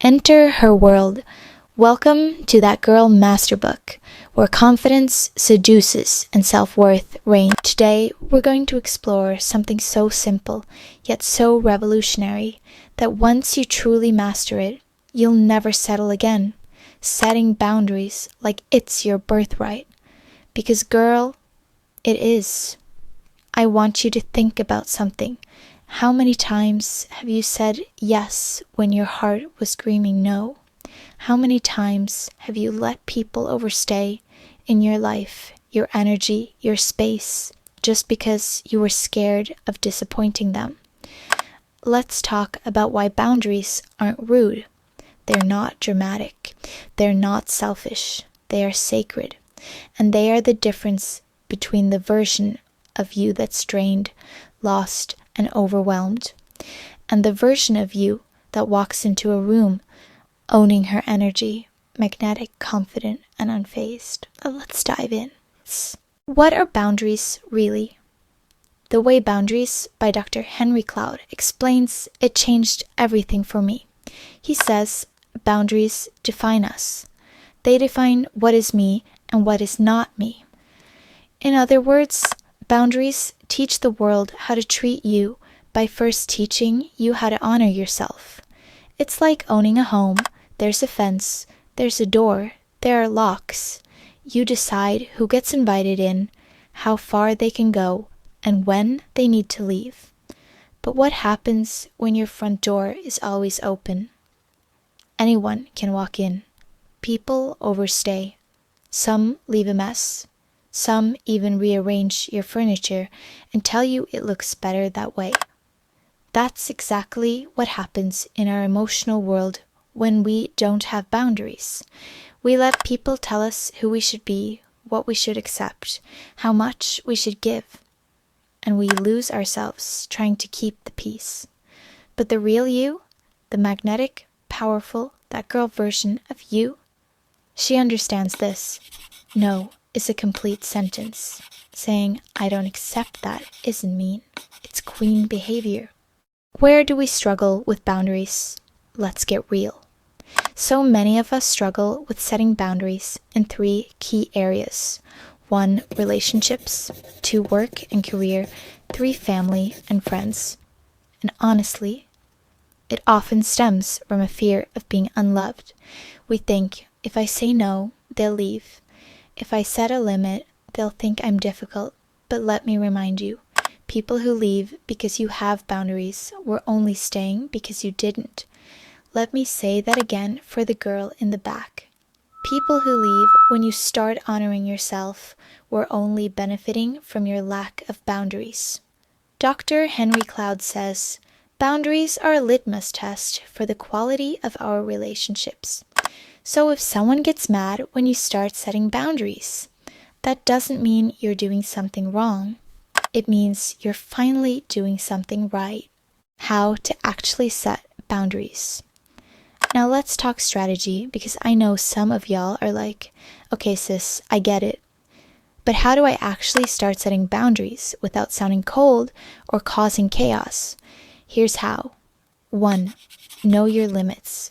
Enter her world. Welcome to That Girl Masterbook, where confidence seduces and self-worth reign. Today, we're going to explore something so simple, yet so revolutionary, that once you truly master it, you'll never settle again. Setting boundaries like it's your birthright. Because girl, it is. I want you to think about something. How many times have you said yes when your heart was screaming no? How many times have you let people overstay in your life, your energy, your space, just because you were scared of disappointing them? Let's talk about why boundaries aren't rude. They're not dramatic. They're not selfish. They are sacred. And they are the difference between the version of you that's drained, lost, and overwhelmed, and the version of you that walks into a room owning her energy, magnetic, confident, and unfazed. Let's dive in. What are boundaries really? The Way Boundaries by Dr. Henry Cloud explains it changed everything for me. He says, boundaries define us. They define what is me and what is not me. In other words, boundaries teach the world how to treat you by first teaching you how to honor yourself. It's like owning a home. There's a fence, there's a door, there are locks. You decide who gets invited in, how far they can go, and when they need to leave. But what happens when your front door is always open? Anyone can walk in. People overstay. Some leave a mess. Some even rearrange your furniture and tell you it looks better that way. That's exactly what happens in our emotional world when we don't have boundaries. We let people tell us who we should be, what we should accept, how much we should give, and we lose ourselves trying to keep the peace. But the real you, the magnetic, powerful, that girl version of you, she understands this. No is a complete sentence. Saying, I don't accept that isn't mean. It's queen behavior. Where do we struggle with boundaries? Let's get real. So many of us struggle with setting boundaries in 3 key areas. 1, relationships. 2, work and career. 3, family and friends. And honestly, it often stems from a fear of being unloved. We think, if I say no, they'll leave. If I set a limit, they'll think I'm difficult. But let me remind you, people who leave because you have boundaries were only staying because you didn't. Let me say that again for the girl in the back. People who leave when you start honoring yourself were only benefiting from your lack of boundaries. Dr. Henry Cloud says, boundaries are a litmus test for the quality of our relationships. So if someone gets mad when you start setting boundaries, that doesn't mean you're doing something wrong. It means you're finally doing something right. How to actually set boundaries. Now let's talk strategy, because I know some of y'all are like, okay sis, I get it. But how do I actually start setting boundaries without sounding cold or causing chaos? Here's how. 1, know your limits.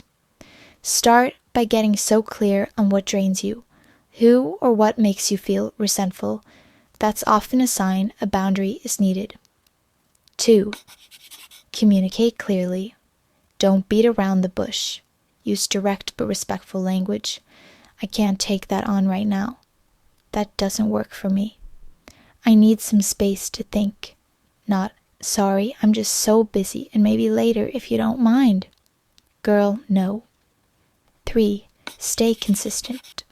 Start by getting so clear on what drains you, who or what makes you feel resentful. That's often a sign a boundary is needed. 2, communicate clearly. Don't beat around the bush. Use direct but respectful language. I can't take that on right now. That doesn't work for me. I need some space to think. Not, sorry, I'm just so busy and maybe later if you don't mind. Girl, no. 3, stay consistent.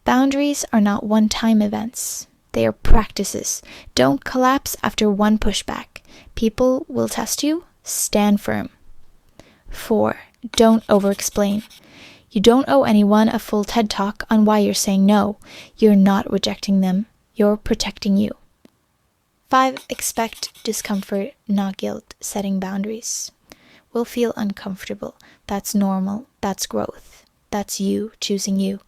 Boundaries are not one-time events. They are practices. Don't collapse after one pushback. People will test you. Stand firm. 4, don't over-explain. You don't owe anyone a full TED Talk on why you're saying no. You're not rejecting them. You're protecting you. 5, expect discomfort, not guilt. Setting boundaries will feel uncomfortable. That's normal. That's growth. That's you choosing you.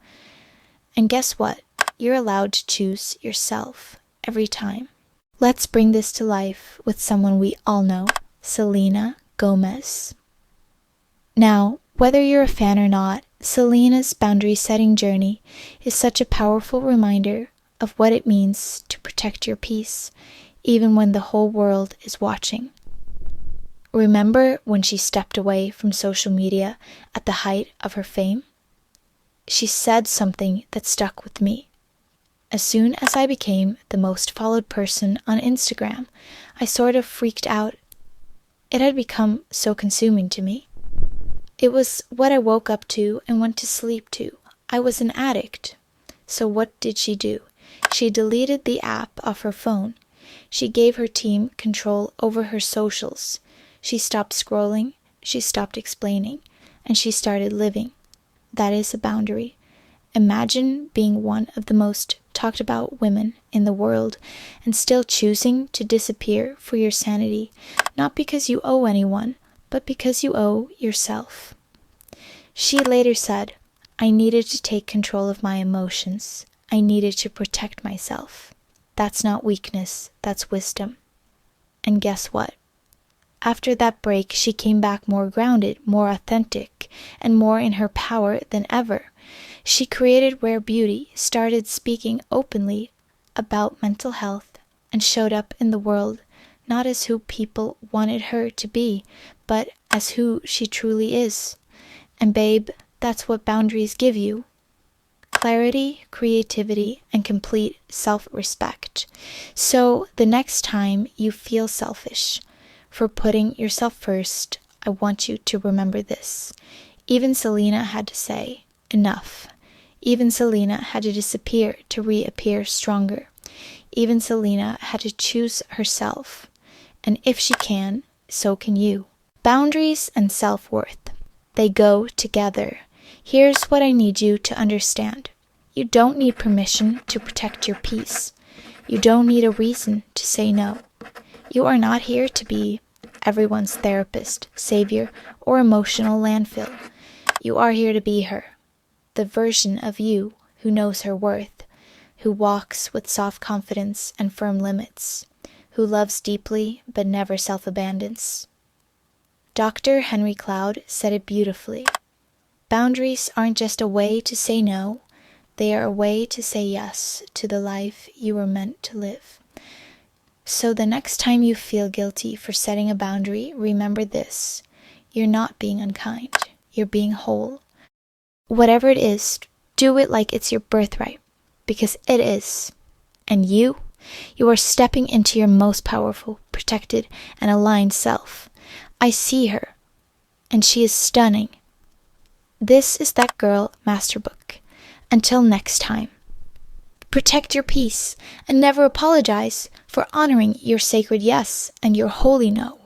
And guess what? You're allowed to choose yourself every time. Let's bring this to life with someone we all know, Selena Gomez. Now, Whether you're a fan or not, Selena's boundary-setting journey is such a powerful reminder of what it means to protect your peace, even when the whole world is watching. Remember when she stepped away from social media at the height of her fame? She said something that stuck with me. As soon as I became the most followed person on Instagram, I sort of freaked out. It had become so consuming to me. It was what I woke up to and went to sleep to. I was an addict. So what did she do? She deleted the app off her phone. She gave her team control over her socials. She stopped scrolling, she stopped explaining, and she started living. That is a boundary. Imagine being one of the most talked about women in the world and still choosing to disappear for your sanity, not because you owe anyone, but because you owe yourself. She later said, "I needed to take control of my emotions. I needed to protect myself. That's not weakness, that's wisdom." And guess what? After that break, she came back more grounded, more authentic, and more in her power than ever. She created Rare Beauty, started speaking openly about mental health, and showed up in the world not as who people wanted her to be, but as who she truly is. And babe, that's what boundaries give you. Clarity, creativity, and complete self-respect. So the next time you feel selfish for putting yourself first, I want you to remember this. Even Selena had to say, enough. Even Selena had to disappear to reappear stronger. Even Selena had to choose herself. And if she can, so can you. Boundaries and self-worth. They go together. Here's what I need you to understand. You don't need permission to protect your peace. You don't need a reason to say no. You are not here to be everyone's therapist, savior, or emotional landfill. You are here to be her, the version of you who knows her worth, who walks with soft confidence and firm limits, who loves deeply but never self-abandons. Dr. Henry Cloud said it beautifully. Boundaries aren't just a way to say no, they are a way to say yes to the life you were meant to live. So the next time you feel guilty for setting a boundary, remember this. You're not being unkind. You're being whole. Whatever it is, do it like it's your birthright, because it is. And you are stepping into your most powerful, protected, and aligned self. I see her, and she is stunning. This is That Girl Masterbook. Until next time. Protect your peace and never apologize for honoring your sacred yes and your holy no.